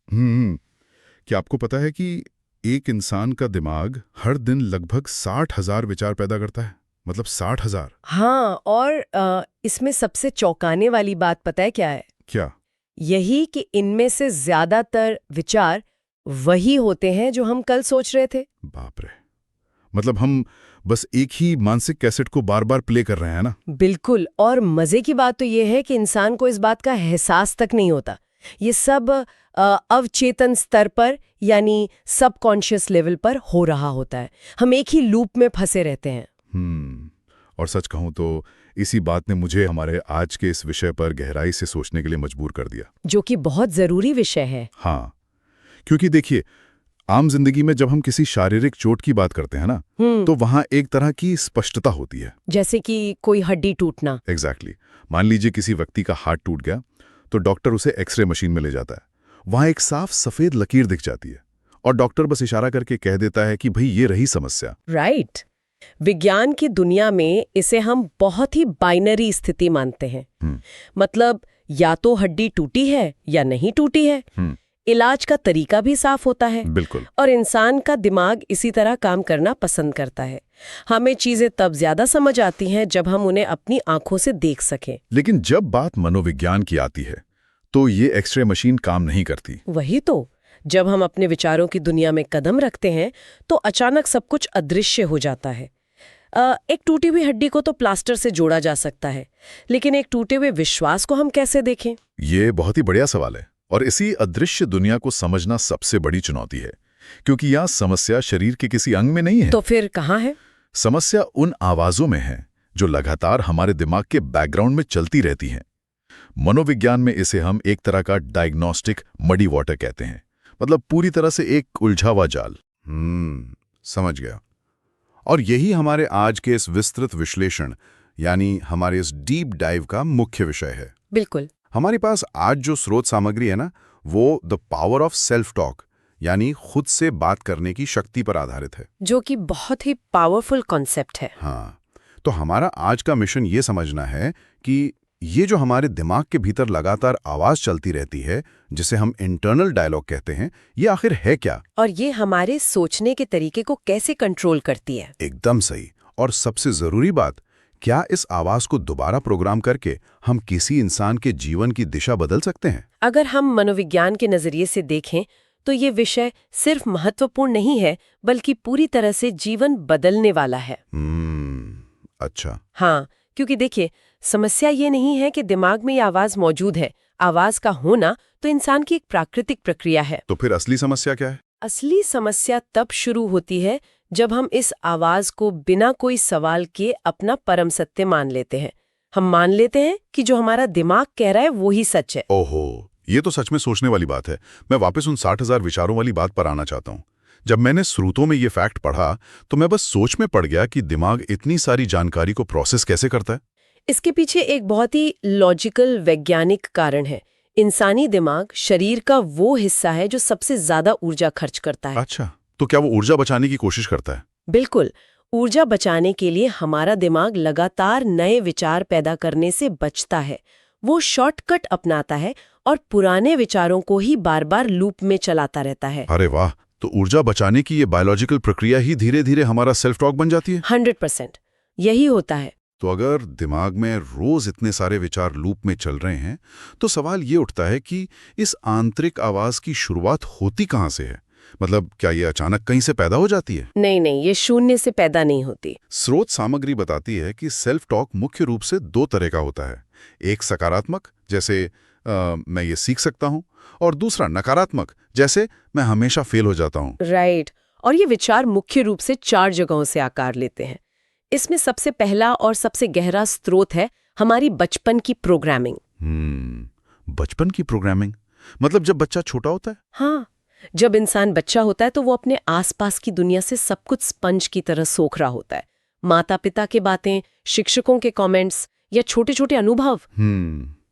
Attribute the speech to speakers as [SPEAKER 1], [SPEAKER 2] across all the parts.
[SPEAKER 1] क्या आपको पता है कि एक इंसान का दिमाग हर दिन लगभग 60,000 विचार पैदा करता है? मतलब 60,000।
[SPEAKER 2] हाँ, और इसमें सबसे चौंकाने वाली बात पता है क्या है?
[SPEAKER 1] क्या?
[SPEAKER 2] यही कि इनमें से ज्यादातर विचार वही होते हैं जो हम कल सोच रहे थे।
[SPEAKER 1] बाप रे। मतलब हम बस एक ही मानसिक कैसेट को बार बार प्ले कर रहे हैं ना?
[SPEAKER 2] बिल्कुल। और मजे की बात तो ये है कि इंसान को इस बात का एहसास तक नहीं होता। ये सब अवचेतन स्तर पर यानी सबकॉन्शियस लेवल पर हो रहा होता है। हम एक ही लूप में फंसे रहते हैं।
[SPEAKER 1] और सच कहूं तो इसी बात ने मुझे हमारे आज के इस विषय पर गहराई से सोचने के लिए मजबूर कर दिया।
[SPEAKER 2] जो कि बहुत जरूरी विषय है।
[SPEAKER 1] हाँ, क्योंकि देखिए, आम जिंदगी में जब हम किसी शारीरिक चोट की बात करते हैं ना, तो वहां एक तरह की स्पष्टता होती है।
[SPEAKER 2] जैसे कि कोई हड्डी टूटना।
[SPEAKER 1] एग्जैक्टली। मान लीजिए किसी व्यक्ति का हाथ टूट गया, तो डॉक्टर उसे एक्सरे मशीन में ले जाता है। वहां एक साफ सफेद लकीर दिख जाती है और डॉक्टर बस इशारा करके कह देता है कि भाई ये रही समस्या।
[SPEAKER 2] राइट। विज्ञान की दुनिया में इसे हम बहुत ही बाइनरी स्थिति मानते हैं। मतलब या तो हड्डी टूटी है या नहीं टूटी है। इलाज का तरीका भी साफ होता है।
[SPEAKER 1] बिल्कुल।
[SPEAKER 2] और इंसान का दिमाग इसी तरह काम करना पसंद करता है। हमें चीजें तब ज्यादा समझ आती हैं जब हम उन्हें अपनी आंखों से देख सकें।
[SPEAKER 1] लेकिन जब बात मनोविज्ञान की आती है तो ये एक्सरे मशीन काम नहीं करती।
[SPEAKER 2] वही तो। जब हम अपने विचारों की दुनिया में कदम रखते हैं तो अचानक सब कुछ अदृश्य हो जाता है। एक टूटी हुई हड्डी को तो प्लास्टर से जोड़ा जा सकता है, लेकिन एक टूटे हुए विश्वास को हम कैसे देखें?
[SPEAKER 1] ये बहुत ही बढ़िया सवाल है, और इसी अदृश्य दुनिया को समझना सबसे बड़ी चुनौती है, क्योंकि यह समस्या शरीर के किसी अंग में नहीं है।
[SPEAKER 2] तो फिर कहाँ है?
[SPEAKER 1] समस्या उन आवाजों में है जो लगातार हमारे दिमाग के बैकग्राउंड में चलती रहती हैं। मनोविज्ञान में इसे हम एक तरह का डायग्नोस्टिक मडी वाटर कहते हैं। मतलब पूरी तरह से एक उलझा हुआ जाल। समझ गया। और यही हमारे आज के इस विस्तृत विश्लेषण यानी हमारे इस डीप डाइव का मुख्य विषय है।
[SPEAKER 2] बिल्कुल।
[SPEAKER 1] हमारे पास आज जो स्रोत सामग्री है ना, वो the power of self talk यानी खुद से बात करने की शक्ति पर आधारित है,
[SPEAKER 2] जो कि बहुत ही पावरफुल कॉन्सेप्ट है।
[SPEAKER 1] हाँ, तो हमारा आज का मिशन ये समझना है कि ये जो हमारे दिमाग के भीतर लगातार आवाज चलती रहती है, जिसे हम इंटरनल डायलॉग कहते हैं, ये आखिर है क्या?
[SPEAKER 2] और ये हमारे सोचने के तरीके को कैसे कंट्रोल करती है?
[SPEAKER 1] एकदम सही। और सबसे जरूरी बात, क्या इस आवाज को दोबारा प्रोग्राम करके हम किसी इंसान के जीवन की दिशा बदल सकते हैं?
[SPEAKER 2] अगर हम मनोविज्ञान के नजरिए से देखें तो ये विषय सिर्फ महत्वपूर्ण नहीं है, बल्कि पूरी तरह से जीवन बदलने वाला है।
[SPEAKER 1] अच्छा।
[SPEAKER 2] हाँ, क्योंकि देखिए, समस्या ये नहीं है कि दिमाग में ये आवाज मौजूद है। आवाज का होना तो इंसान की एक प्राकृतिक प्रक्रिया है।
[SPEAKER 1] तो फिर असली समस्या क्या है?
[SPEAKER 2] असली समस्या तब शुरू होती है जब हम इस आवाज को बिना कोई सवाल किए अपना परम सत्य मान लेते हैं। हम मान लेते हैं कि जो हमारा दिमाग कह रहा है वो ही सच है।
[SPEAKER 1] ओहो, ये तो सच में सोचने वाली बात है। मैं वापस उन 60,000 विचारों वाली बात पर आना चाहता हूँ। जब मैंने स्रोतों में ये फैक्ट पढ़ा तो मैं बस सोच में पड़ गया कि दिमाग इतनी सारी जानकारी को प्रोसेस कैसे करता है।
[SPEAKER 2] इसके पीछे एक बहुत ही लॉजिकल वैज्ञानिक कारण है। इंसानी दिमाग शरीर का वो हिस्सा है जो सबसे ज्यादा ऊर्जा खर्च करता है।
[SPEAKER 1] अच्छा, तो क्या वो ऊर्जा बचाने की कोशिश करता है?
[SPEAKER 2] बिल्कुल। ऊर्जा बचाने के लिए हमारा दिमाग लगातार नए विचार पैदा करने से बचता है। वो शॉर्टकट अपनाता है और पुराने विचारों को ही बार बार लूप में चलाता रहता है।
[SPEAKER 1] अरे वाह, तो ऊर्जा बचाने की ये बायोलॉजिकल प्रक्रिया ही धीरे धीरे हमारा सेल्फ टॉक बन जाती है।
[SPEAKER 2] 100% यही होता है।
[SPEAKER 1] तो अगर दिमाग में रोज इतने सारे विचार लूप में चल रहे हैं, तो सवाल ये उठता है कि इस आंतरिक आवाज की शुरुआत होती कहाँ से है? मतलब क्या ये अचानक कहीं से पैदा हो जाती है?
[SPEAKER 2] नहीं, ये शून्य से पैदा नहीं होती।
[SPEAKER 1] स्रोत सामग्री बताती है कि सेल्फ टॉक मुख्य रूप से दो तरह का होता है। एक सकारात्मक, जैसे मैं ये सीख सकता हूँ, और दूसरा नकारात्मक, जैसे मैं हमेशा फेल हो जाता हूँ।
[SPEAKER 2] राइट। और ये विचार मुख्य रूप से 4 जगहों से आकार लेते हैं। इसमें सबसे पहला और सबसे गहरा स्रोत है हमारी बचपन की प्रोग्रामिंग।
[SPEAKER 1] बचपन की प्रोग्रामिंग मतलब जब बच्चा छोटा होता है?
[SPEAKER 2] हाँ, जब इंसान बच्चा होता है तो वो अपने आसपास की दुनिया से सब कुछ स्पंज की तरह सोख रहा होता है। माता पिता की बातें, शिक्षकों के कमेंट्स या छोटे छोटे अनुभव।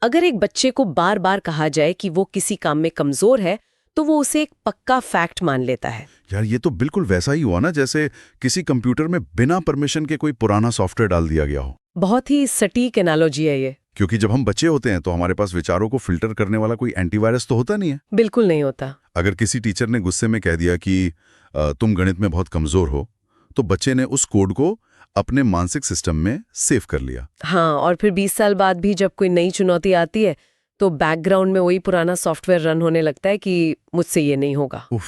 [SPEAKER 2] अगर एक बच्चे को बार बार कहा जाए कि वो किसी काम में कमजोर है, तो वो उसे एक पक्का फैक्ट मान लेता है।
[SPEAKER 1] यार, ये तो बिल्कुल वैसा ही हुआ ना, जैसे किसी कंप्यूटर में बिना परमिशन के कोई पुराना सॉफ्टवेयर डाल दिया गया हो।
[SPEAKER 2] बहुत ही सटीक एनालॉजी है ये।
[SPEAKER 1] क्योंकि जब हम बच्चे होते हैं तो हमारे पास विचारों को फिल्टर करने वाला कोई एंटीवायरस तो होता नहीं है।
[SPEAKER 2] बिल्कुल नहीं होता।
[SPEAKER 1] अगर किसी टीचर ने गुस्से में कह दिया कि तुम गणित में बहुत कमजोर हो, तो बच्चे ने उस कोड को अपने मानसिक सिस्टम में सेव कर लिया।
[SPEAKER 2] हाँ, और फिर 20 साल बाद भी जब कोई नई चुनौती आती है तो बैकग्राउंड में वही पुराना सॉफ्टवेयर रन होने लगता है कि मुझसे ये नहीं होगा।
[SPEAKER 1] उफ,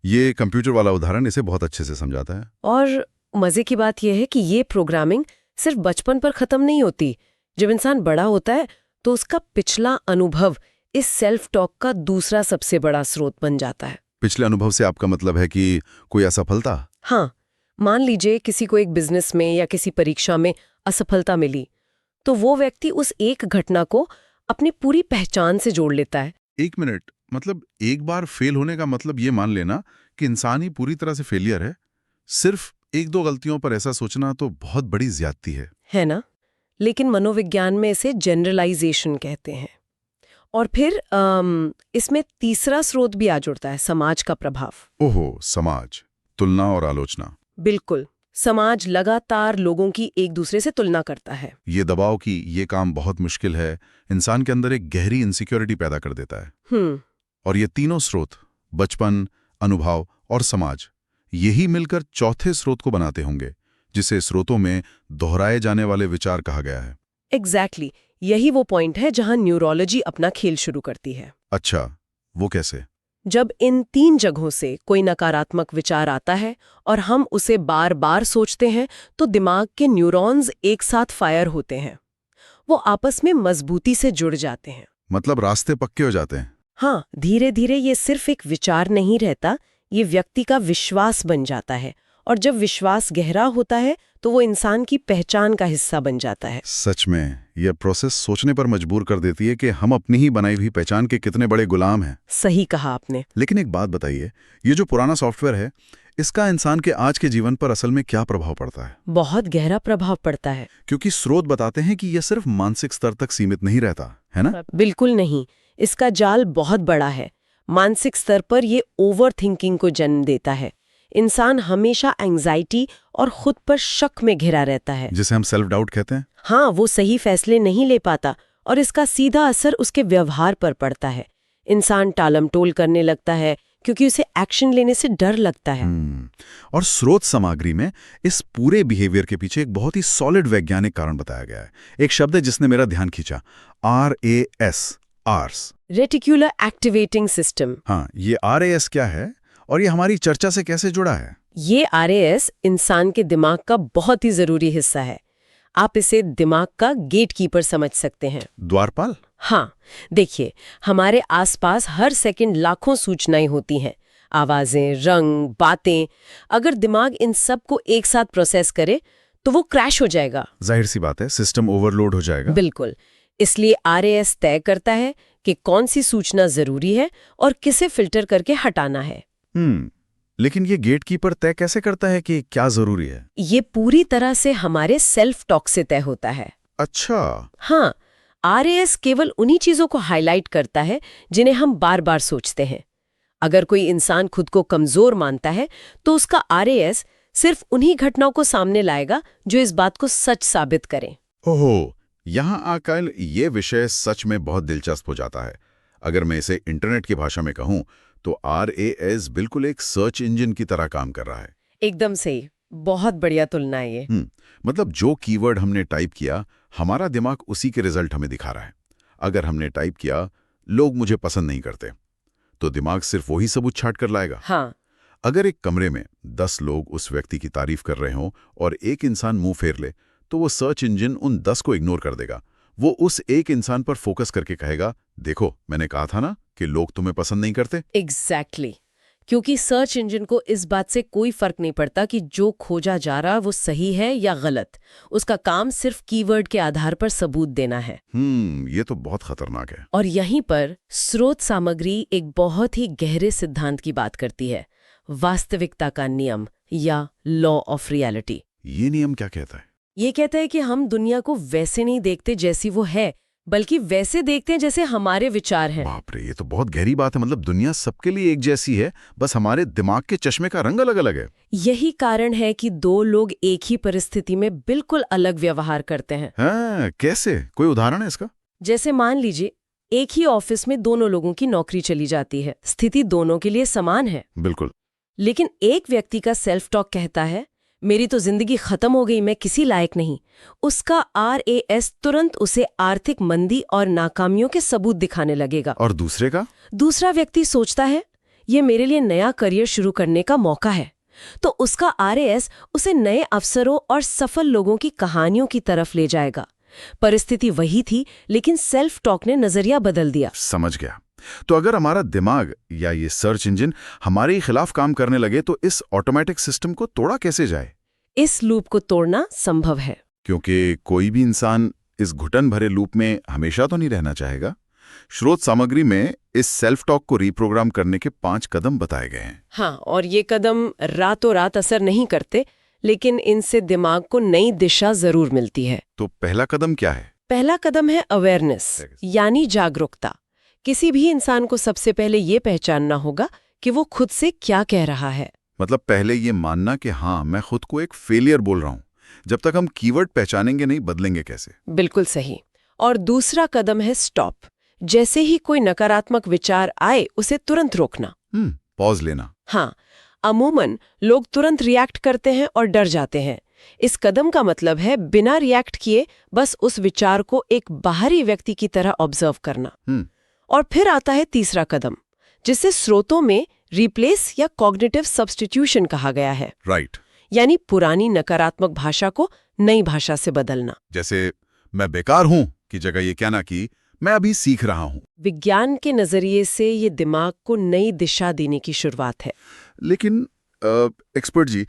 [SPEAKER 1] ये कंप्यूटर वाला उदाहरण इसे बहुत अच्छे से समझाता है।
[SPEAKER 2] और मजे की बात यह है कि ये प्रोग्रामिंग सिर्फ बचपन पर खत्म नहीं होती। जब इंसान बड़ा होता है तो उसका पिछला अनुभव इस सेल्फ टॉक का दूसरा सबसे बड़ा स्रोत बन जाता है।
[SPEAKER 1] पिछले अनुभव से आपका मतलब है कि कोई असफलता?
[SPEAKER 2] हाँ, मान लीजिए किसी को एक बिजनेस में या किसी परीक्षा में असफलता मिली, तो वो व्यक्ति उस एक घटना को अपनी पूरी पहचान से जोड़ लेता है।
[SPEAKER 1] एक मिनट, मतलब एक बार फेल होने का मतलब ये मान लेना कि इंसान ही पूरी तरह से फेलियर है? सिर्फ एक दो गलतियों पर ऐसा सोचना तो बहुत बड़ी ज्यादती
[SPEAKER 2] है ना? लेकिन मनोविज्ञान में इसे जनरलाइजेशन कहते हैं। और फिर इसमें तीसरा स्रोत भी आ जुड़ता है, समाज का प्रभाव।
[SPEAKER 1] ओहो, समाज, तुलना और आलोचना।
[SPEAKER 2] बिल्कुल, समाज लगातार लोगों की एक दूसरे से तुलना करता है।
[SPEAKER 1] ये दबाव कि ये काम बहुत मुश्किल है इंसान के अंदर एक गहरी इनसिक्योरिटी पैदा कर देता है। और ये तीनों स्रोत, बचपन, अनुभव और समाज, यही मिलकर चौथे स्रोत को बनाते होंगे, जिसे स्रोतों में दोहराए जाने वाले विचार कहा गया है।
[SPEAKER 2] एग्जैक्टली, यही वो पॉइंट है जहां न्यूरोलॉजी अपना खेल शुरू करती है।
[SPEAKER 1] अच्छा, वो कैसे?
[SPEAKER 2] जब इन तीन जगहों से कोई नकारात्मक विचार आता है और हम उसे बार बार सोचते हैं, तो दिमाग के न्यूरॉन्स एक साथ फायर होते हैं। वो आपस में मजबूती से जुड़ जाते हैं।
[SPEAKER 1] मतलब रास्ते पक्के हो जाते हैं?
[SPEAKER 2] हाँ, धीरे धीरे ये सिर्फ एक विचार नहीं रहता, ये व्यक्ति का विश्वास बन जाता है। और जब विश्वास गहरा होता है तो वो इंसान की पहचान का हिस्सा बन जाता है।
[SPEAKER 1] सच में यह प्रोसेस सोचने पर मजबूर कर देती है कि हम अपनी ही बनाई हुई पहचान के कितने बड़े गुलाम हैं।
[SPEAKER 2] सही कहा आपने।
[SPEAKER 1] लेकिन एक बात बताइए, ये जो पुराना सॉफ्टवेयर है, इसका इंसान के आज के जीवन पर असल में क्या प्रभाव पड़ता है?
[SPEAKER 2] बहुत गहरा प्रभाव पड़ता है।
[SPEAKER 1] क्योंकि स्रोत बताते हैं कि यह सिर्फ मानसिक स्तर तक सीमित नहीं रहता, है ना?
[SPEAKER 2] बिल्कुल नहीं, इसका जाल बहुत बड़ा है। मानसिक स्तर पर ये ओवर थिंकिंग को जन्म देता है। इंसान हमेशा एंजाइटी और खुद पर शक में घिरा रहता है,
[SPEAKER 1] जिसे हम सेल्फ डाउट कहते हैं।
[SPEAKER 2] हाँ, वो सही फैसले नहीं ले पाता और इसका सीधा असर उसके व्यवहार पर पड़ता है। इंसान टालमटोल करने लगता है क्योंकि उसे एक्शन लेने से डर लगता है।
[SPEAKER 1] और स्रोत सामग्री में इस पूरे बिहेवियर के पीछे एक बहुत ही सॉलिड वैज्ञानिक कारण बताया गया है। एक शब्द है जिसने मेरा ध्यान खींचा, RAS, RAS,
[SPEAKER 2] reticular activating system.
[SPEAKER 1] हाँ, ये RAS क्या है और ये हमारी चर्चा से कैसे जुड़ा है?
[SPEAKER 2] ये RAS इंसान के दिमाग का बहुत ही जरूरी हिस्सा है। आप इसे दिमाग का गेटकीपर समझ सकते हैं।
[SPEAKER 1] द्वारपाल?
[SPEAKER 2] हाँ, देखिए, हमारे आसपास हर सेकंड लाखों सूचनाएं होती हैं, आवाजें, रंग, बातें। अगर दिमाग इन सब को एक साथ प्रोसेस करे तो वो क्रैश हो जाएगा।
[SPEAKER 1] जाहिर सी बात है, सिस्टम ओवरलोड हो जाएगा।
[SPEAKER 2] बिल्कुल, इसलिए RAS तय करता है कि कौन सी सूचना जरूरी है और किसे फिल्टर करके हटाना है।
[SPEAKER 1] लेकिन ये गेटकीपर तय कैसे करता है कि क्या जरूरी है?
[SPEAKER 2] ये पूरी तरह से हमारे सेल्फ टॉक से तय होता है।
[SPEAKER 1] अच्छा।
[SPEAKER 2] हाँ, RAS केवल उन्हीं चीजों को हाईलाइट करता है जिन्हें हम बार बार सोचते हैं। अगर कोई इंसान खुद को कमजोर मानता है तो उसका RAS सिर्फ उन्हीं घटनाओं को सामने लाएगा जो इस बात को सच साबित करें।
[SPEAKER 1] ओहो, यहाँ आकर ये विषय सच में बहुत दिलचस्प हो जाता है। अगर मैं इसे इंटरनेट की भाषा में कहूँ तो RAS बिल्कुल एक सर्च इंजन की तरह काम कर रहा है।
[SPEAKER 2] एकदम सही, बहुत बढ़िया तुलना है ये।
[SPEAKER 1] मतलब जो कीवर्ड हमने टाइप किया, हमारा दिमाग उसी के रिजल्ट हमें दिखा रहा है। अगर हमने टाइप किया, लोग मुझे पसंद नहीं करते, तो दिमाग सिर्फ वही सबूत छाट कर लाएगा।
[SPEAKER 2] हाँ।
[SPEAKER 1] अगर एक कमरे में 10 लोग उस व्यक्ति की तारीफ कर रहे हों और एक इंसान मुंह फेर ले, तो वो सर्च इंजन उन 10 को इग्नोर कर देगा। वो उस एक इंसान पर फोकस करके कहेगा, देखो मैंने कहा था ना कि लोग तुम्हें पसंद नहीं करते।
[SPEAKER 2] एग्जैक्टली, क्योंकि सर्च इंजन को इस बात से कोई फर्क नहीं पड़ता कि जो खोजा जा रहा वो सही है या गलत। उसका काम सिर्फ कीवर्ड के आधार पर सबूत देना है।
[SPEAKER 1] ये तो बहुत खतरनाक है।
[SPEAKER 2] और यहीं पर स्रोत सामग्री एक बहुत ही गहरे सिद्धांत की बात करती है, वास्तविकता का नियम या लॉ ऑफ रियलिटी।
[SPEAKER 1] ये नियम क्या कहता है?
[SPEAKER 2] ये कहता है कि हम दुनिया को वैसे नहीं देखते जैसी वो है, बल्कि वैसे देखते हैं जैसे हमारे विचार हैं।
[SPEAKER 1] बाप रे, ये तो बहुत गहरी बात है। मतलब दुनिया सबके लिए एक जैसी है, बस हमारे दिमाग के चश्मे का रंग अलग अलग है।
[SPEAKER 2] यही कारण है कि दो लोग एक ही परिस्थिति में बिल्कुल अलग व्यवहार करते हैं।
[SPEAKER 1] हाँ, कैसे? कोई उदाहरण है इसका?
[SPEAKER 2] जैसे मान लीजिए एक ही ऑफिस में दोनों लोगों की नौकरी चली जाती है। स्थिति दोनों के लिए समान है,
[SPEAKER 1] बिल्कुल।
[SPEAKER 2] लेकिन एक व्यक्ति का सेल्फ टॉक कहता है मेरी तो जिंदगी खत्म हो गई, मैं किसी लायक नहीं। उसका RAS तुरंत उसे आर्थिक मंदी और नाकामियों के सबूत दिखाने लगेगा।
[SPEAKER 1] और दूसरे का?
[SPEAKER 2] दूसरा व्यक्ति सोचता है ये मेरे लिए नया करियर शुरू करने का मौका है, तो उसका RAS उसे नए अवसरों और सफल लोगों की कहानियों की तरफ ले जाएगा। परिस्थिति वही थी, लेकिन सेल्फ टॉक ने नजरिया बदल दिया।
[SPEAKER 1] समझ गया। तो अगर हमारा दिमाग या ये सर्च इंजन हमारे खिलाफ काम करने लगे तो इस ऑटोमेटिक सिस्टम को तोड़ा कैसे जाए?
[SPEAKER 2] इस लूप को तोड़ना संभव है,
[SPEAKER 1] क्योंकि कोई भी इंसान इस घुटन भरे लूप में हमेशा तो नहीं रहना चाहेगा। स्रोत सामग्री में इस सेल्फ टॉक को रीप्रोग्राम करने के 5 कदम बताए गए हैं।
[SPEAKER 2] हाँ, और ये कदम रातों रात असर नहीं करते, लेकिन इनसे दिमाग को नई दिशा जरूर मिलती है।
[SPEAKER 1] तो पहला कदम क्या है?
[SPEAKER 2] पहला कदम है अवेयरनेस, यानी जागरूकता। किसी भी इंसान को सबसे पहले ये पहचानना होगा कि वो खुद से क्या कह रहा है।
[SPEAKER 1] मतलब पहले ये मानना कि हाँ, मैं खुद को एक फेलियर बोल रहा हूँ। जब तक हम कीवर्ड पहचानेंगे नहीं, बदलेंगे कैसे?
[SPEAKER 2] बिल्कुल सही। और दूसरा कदम है स्टॉप। जैसे ही कोई नकारात्मक विचार आए उसे तुरंत रोकना।
[SPEAKER 1] पॉज लेना।
[SPEAKER 2] हाँ, अमूमन लोग तुरंत रिएक्ट करते हैं और डर जाते हैं। इस कदम का मतलब है बिना रिएक्ट किए बस उस विचार को एक बाहरी व्यक्ति की तरह ऑब्जर्व करना। और फिर आता है तीसरा कदम, जिसे स्रोतों में रिप्लेस या कॉग्निटिव सब्स्टिट्यूशन कहा गया है।
[SPEAKER 1] राइट।
[SPEAKER 2] यानी पुरानी नकारात्मक भाषा को नई भाषा से बदलना।
[SPEAKER 1] जैसे मैं बेकार हूं की जगह ये कहना कि मैं अभी सीख रहा हूं।
[SPEAKER 2] विज्ञान के नजरिए से ये दिमाग को नई दिशा देने की शुरुआत है।
[SPEAKER 1] लेकिन एक्सपर्ट जी,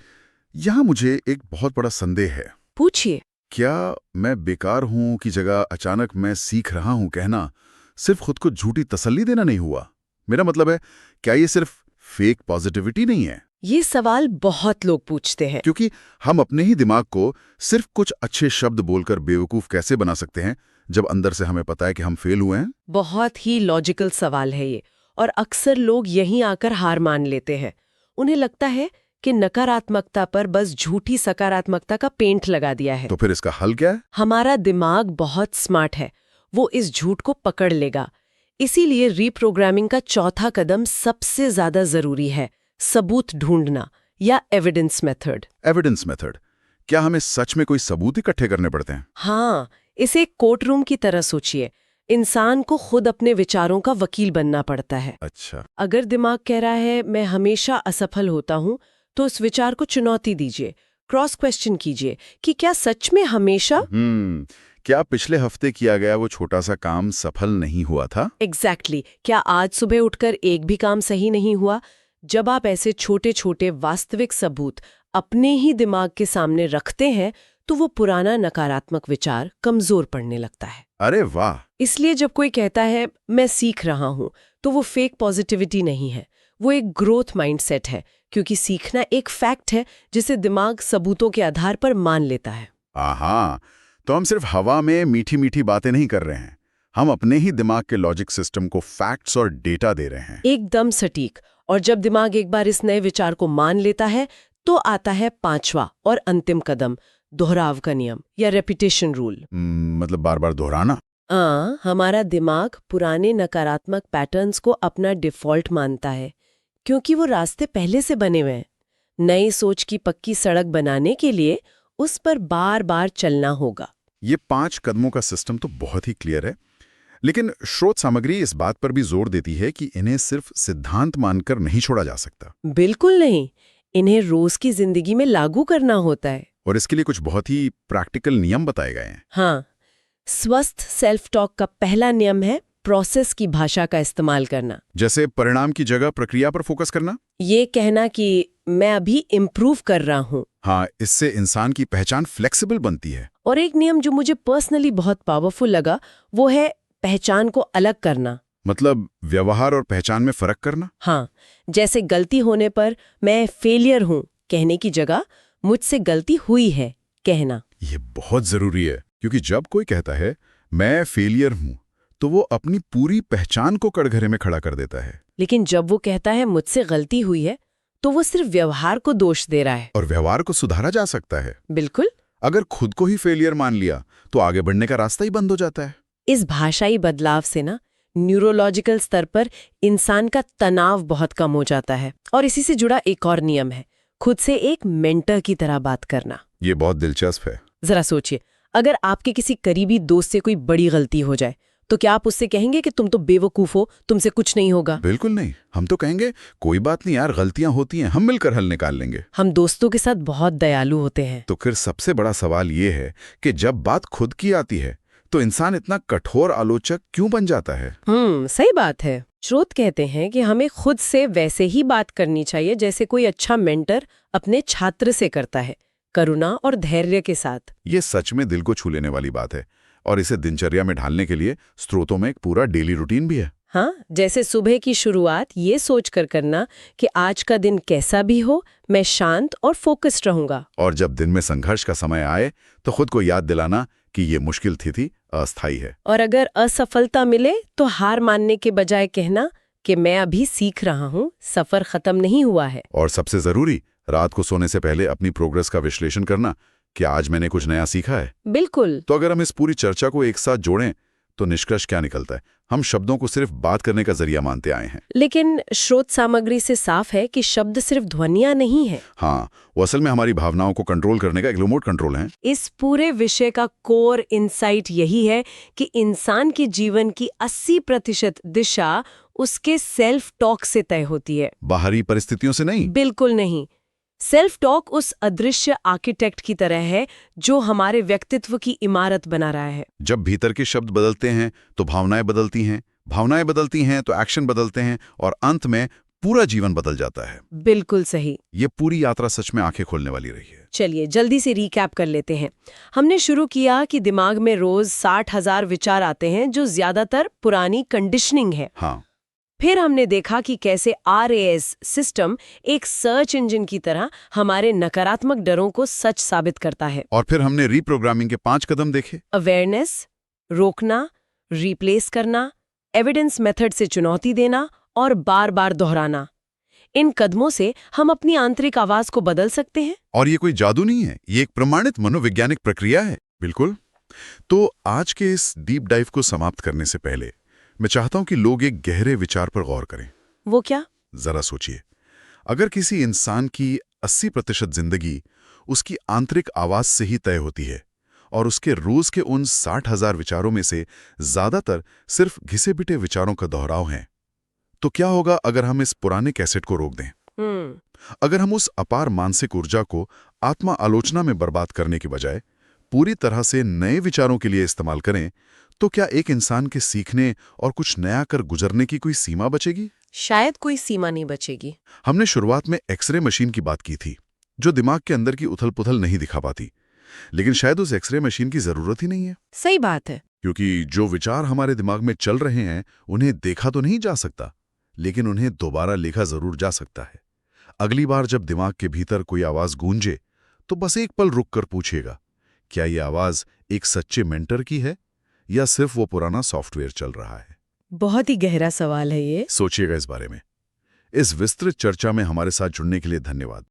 [SPEAKER 1] यहाँ मुझे एक बहुत बड़ा संदेह है।
[SPEAKER 2] पूछिए।
[SPEAKER 1] क्या मैं बेकार हूं की जगह अचानक मैं सीख रहा हूं कहना सिर्फ खुद को झूठी तसल्ली देना नहीं हुआ? मेरा मतलब है, क्या ये सिर्फ फेक पॉजिटिविटी नहीं है?
[SPEAKER 2] ये सवाल बहुत लोग पूछते हैं।
[SPEAKER 1] क्योंकि हम अपने ही दिमाग को सिर्फ कुछ अच्छे शब्द बोलकर बेवकूफ कैसे बना सकते हैं जब अंदर से हमें पता है कि हम फेल हुए हैं?
[SPEAKER 2] बहुत ही लॉजिकल सवाल है ये, और अक्सर लोग यहीं आकर हार मान लेते हैं। उन्हें लगता है कि नकारात्मकता पर बस झूठी सकारात्मकता का पेंट लगा दिया है।
[SPEAKER 1] तो फिर इसका हल क्या है?
[SPEAKER 2] हमारा दिमाग बहुत स्मार्ट है, वो इस झूठ को पकड़ लेगा। इसीलिए रीप्रोग्रामिंग का चौथा कदम सबसे ज्यादा जरूरी है, सबूत ढूंढना या एविडेंस मेथड।
[SPEAKER 1] Evidence method? क्या हमें सच में कोई सबूत इकट्ठे करने पड़ते हैं?
[SPEAKER 2] हाँ, इसे एक कोर्ट रूम की तरह सोचिए। इंसान को खुद अपने विचारों का वकील बनना पड़ता है।
[SPEAKER 1] अच्छा।
[SPEAKER 2] अगर दिमाग कह रहा है मैं हमेशा असफल होता हूँ, तो उस विचार को चुनौती दीजिए, क्रॉस क्वेश्चन कीजिए कि क्या सच में हमेशा
[SPEAKER 1] क्या पिछले हफ्ते किया गया वो छोटा सा काम सफल नहीं हुआ था?
[SPEAKER 2] एग्जैक्टली। क्या आज सुबह उठकर एक भी काम सही नहीं हुआ? जब आप ऐसे छोटे छोटे वास्तविक सबूत अपने ही दिमाग के सामने रखते हैं तो वो पुराना नकारात्मक विचार कमजोर पड़ने लगता है।
[SPEAKER 1] अरे वाह!
[SPEAKER 2] इसलिए जब कोई कहता है मैं सीख रहा हूं, तो वो फेक पॉजिटिविटी नहीं है, वो एक ग्रोथ माइंडसेट है, क्योंकि सीखना एक फैक्ट है जिसे दिमाग सबूतों के आधार पर मान लेता है।
[SPEAKER 1] आहा, तो हम सिर्फ हवा में मीठी मीठी बातें नहीं कर रहे हैं, हम अपने ही दिमाग के लॉजिक सिस्टम को फैक्ट्स और डेटा दे रहे हैं।
[SPEAKER 2] एकदम सटीक। और जब दिमाग एक बार इस नए विचार को मान लेता है तो आता है पांचवा और अंतिम कदम, दोहराव का नियम या रेपिटेशन रूल।
[SPEAKER 1] मतलब बार बार दोहराना?
[SPEAKER 2] हमारा दिमाग पुराने नकारात्मक पैटर्न्स को अपना डिफॉल्ट मानता है, क्योंकि वो रास्ते पहले से बने हुए हैं। नई सोच की पक्की सड़क बनाने के लिए उस पर बार बार चलना होगा।
[SPEAKER 1] ये 5 कदमों का सिस्टम तो बहुत ही क्लियर है, लेकिन स्रोत सामग्री इस बात पर भी जोर देती है कि इन्हें सिर्फ सिद्धांत मानकर नहीं छोड़ा जा सकता।
[SPEAKER 2] बिल्कुल नहीं, इन्हें रोज की जिंदगी में लागू करना होता है।
[SPEAKER 1] और इसके लिए कुछ बहुत ही प्रैक्टिकल नियम बताए गए हैं।
[SPEAKER 2] हाँ, स्वस्थ सेल्फ टॉक का पहला नियम है प्रोसेस की भाषा का इस्तेमाल करना।
[SPEAKER 1] जैसे परिणाम की जगह प्रक्रिया पर फोकस करना?
[SPEAKER 2] ये कहना कि मैं अभी इम्प्रूव कर रहा हूँ।
[SPEAKER 1] हाँ, इससे इंसान की पहचान फ्लेक्सिबल बनती है।
[SPEAKER 2] और एक नियम जो मुझे पर्सनली बहुत पावरफुल लगा, वो है पहचान को अलग करना।
[SPEAKER 1] मतलब व्यवहार और पहचान में फर्क करना?
[SPEAKER 2] हाँ, जैसे गलती होने पर मैं फेलियर हूँ कहने की जगह मुझसे गलती हुई है कहना।
[SPEAKER 1] ये बहुत जरूरी है, क्योंकि जब कोई कहता है मैं फेलियर हूं, तो वो अपनी पूरी पहचान को कटघरे में खड़ा कर देता है।
[SPEAKER 2] लेकिन जब वो कहता है मुझसे गलती हुई है, तो वो सिर्फ व्यवहार को दोष दे रहा है।
[SPEAKER 1] और व्यवहार को सुधारा जा सकता है।
[SPEAKER 2] बिल्कुल।
[SPEAKER 1] अगर खुद को ही फेलियर मान लिया तो आगे बढ़ने का रास्ता ही बंद हो जाता है।
[SPEAKER 2] इस भाषाई बदलाव से ना न्यूरोलॉजिकल स्तर पर इंसान का तनाव बहुत कम हो जाता है। और इसी से जुड़ा एक और नियम है, खुद से एक मेंटर की तरह बात करना।
[SPEAKER 1] ये बहुत दिलचस्प है।
[SPEAKER 2] जरा सोचिए, अगर आपके किसी करीबी दोस्त से कोई बड़ी गलती हो जाए, तो क्या आप उससे कहेंगे कि तुम तो बेवकूफ हो, तुमसे कुछ नहीं होगा?
[SPEAKER 1] बिल्कुल नहीं। हम तो कहेंगे कोई बात नहीं यार, गलतियां होती हैं, हम मिलकर हल निकाल लेंगे।
[SPEAKER 2] हम दोस्तों के साथ बहुत दयालु होते हैं।
[SPEAKER 1] तो फिर सबसे बड़ा सवाल ये है कि जब बात खुद की आती है तो इंसान इतना कठोर आलोचक क्यों बन जाता है?
[SPEAKER 2] सही बात है। श्रोत कहते हैं कि हमें खुद से वैसे ही बात करनी चाहिए जैसे कोई अच्छा मेंटर अपने छात्र से करता है, करुणा और धैर्य के साथ।
[SPEAKER 1] ये सच में दिल को छू लेने वाली बात है, और इसे दिनचर्या में ढालने के लिए स्रोतों में एक पूरा डेली रूटीन भी है।
[SPEAKER 2] हाँ, जैसे सुबह की शुरुआत ये सोचकर करना कि आज का दिन कैसा भी हो, मैं शांत और फोकस्ड रहूंगा।
[SPEAKER 1] और जब दिन में संघर्ष का समय आए तो खुद को याद दिलाना कि ये मुश्किल थी अस्थायी है।
[SPEAKER 2] और अगर असफलता मिले तो हार मानने के बजाय कहना कि मैं अभी सीख रहा हूँ, सफर खत्म नहीं हुआ है।
[SPEAKER 1] और सबसे जरूरी, रात को सोने से पहले अपनी प्रोग्रेस का विश्लेषण करना कि आज मैंने कुछ नया सीखा है।
[SPEAKER 2] बिल्कुल।
[SPEAKER 1] तो अगर हम इस पूरी चर्चा को एक साथ जोड़ें तो निष्कर्ष क्या निकलता है? हम शब्दों को सिर्फ बात करने का जरिया मानते आए हैं।
[SPEAKER 2] लेकिन स्रोत सामग्री से साफ है कि शब्द सिर्फ ध्वनियां नहीं है।
[SPEAKER 1] हाँ, वो असल में हमारी भावनाओं को कंट्रोल करने का एक रिमोट कंट्रोल है।
[SPEAKER 2] इस पूरे विषय का कोर इंसाइट यही है कि इंसान के जीवन की 80% दिशा उसके सेल्फ टॉक से तय होती है,
[SPEAKER 1] बाहरी परिस्थितियों से नहीं।
[SPEAKER 2] बिल्कुल नहीं। सेल्फ टॉक उस अदृश्य आर्किटेक्ट की तरह है जो हमारे व्यक्तित्व की इमारत बना रहा है।
[SPEAKER 1] जब भीतर के शब्द बदलते हैं तो भावनाएं बदलती हैं, भावनाएं बदलती हैं तो एक्शन बदलते हैं, और अंत में पूरा जीवन बदल जाता है।
[SPEAKER 2] बिल्कुल सही।
[SPEAKER 1] ये पूरी यात्रा सच में आंखें खोलने वाली रही है।
[SPEAKER 2] चलिए जल्दी से रिकैप कर लेते हैं। हमने शुरू किया कि दिमाग में रोज 60,000 विचार आते हैं जो ज्यादातर पुरानी कंडीशनिंग है।
[SPEAKER 1] हाँ।
[SPEAKER 2] फिर हमने देखा कि कैसे RAS सिस्टम एक सर्च इंजन की तरह हमारे नकारात्मक डरों को सच साबित करता है।
[SPEAKER 1] और फिर हमने रीप्रोग्रामिंग के 5 कदम देखे।
[SPEAKER 2] अवेयरनेस, रोकना, रिप्लेस करना, एविडेंस मेथड से चुनौती देना और बार बार दोहराना। इन कदमों से हम अपनी आंतरिक आवाज को बदल सकते हैं।
[SPEAKER 1] और ये कोई जादू नहीं है, ये एक प्रमाणित मनोवैज्ञानिक प्रक्रिया है। बिल्कुल। तो आज के इस डीप डाइव को समाप्त करने से पहले मैं चाहता हूं कि लोग एक गहरे विचार पर गौर करें।
[SPEAKER 2] वो क्या?
[SPEAKER 1] जरा सोचिए, अगर किसी इंसान की 80% जिंदगी उसकी आंतरिक आवाज से ही तय होती है और उसके रोज के उन 60,000 विचारों में से ज्यादातर सिर्फ घिसे पिटे विचारों का दोहराव हैं, तो क्या होगा अगर हम इस पुराने कैसेट को रोक दें? अगर हम उस अपार मानसिक ऊर्जा को आत्मा आलोचना में बर्बाद करने के बजाय पूरी तरह से नए विचारों के लिए इस्तेमाल करें, तो क्या एक इंसान के सीखने और कुछ नया कर गुजरने की कोई सीमा बचेगी?
[SPEAKER 2] शायद कोई सीमा नहीं बचेगी।
[SPEAKER 1] हमने शुरुआत में एक्सरे मशीन की बात की थी, जो दिमाग के अंदर की उथल-पुथल नहीं दिखा पाती। लेकिन शायद उस एक्सरे मशीन की जरूरत ही नहीं है।
[SPEAKER 2] सही बात है।
[SPEAKER 1] क्योंकि जो विचार हमारे दिमाग में चल रहे हैं उन्हें देखा तो नहीं जा सकता, लेकिन उन्हें दोबारा लिखा जरूर जा सकता है। अगली बार जब दिमाग के भीतर कोई आवाज गूंजे तो बस एक पल रुक कर पूछिएगा, क्या ये आवाज एक सच्चे मेंटर की है या सिर्फ वो पुराना सॉफ्टवेयर चल रहा है?
[SPEAKER 2] बहुत ही गहरा सवाल है ये।
[SPEAKER 1] सोचिएगा इस बारे में। इस विस्तृत चर्चा में हमारे साथ जुड़ने के लिए धन्यवाद।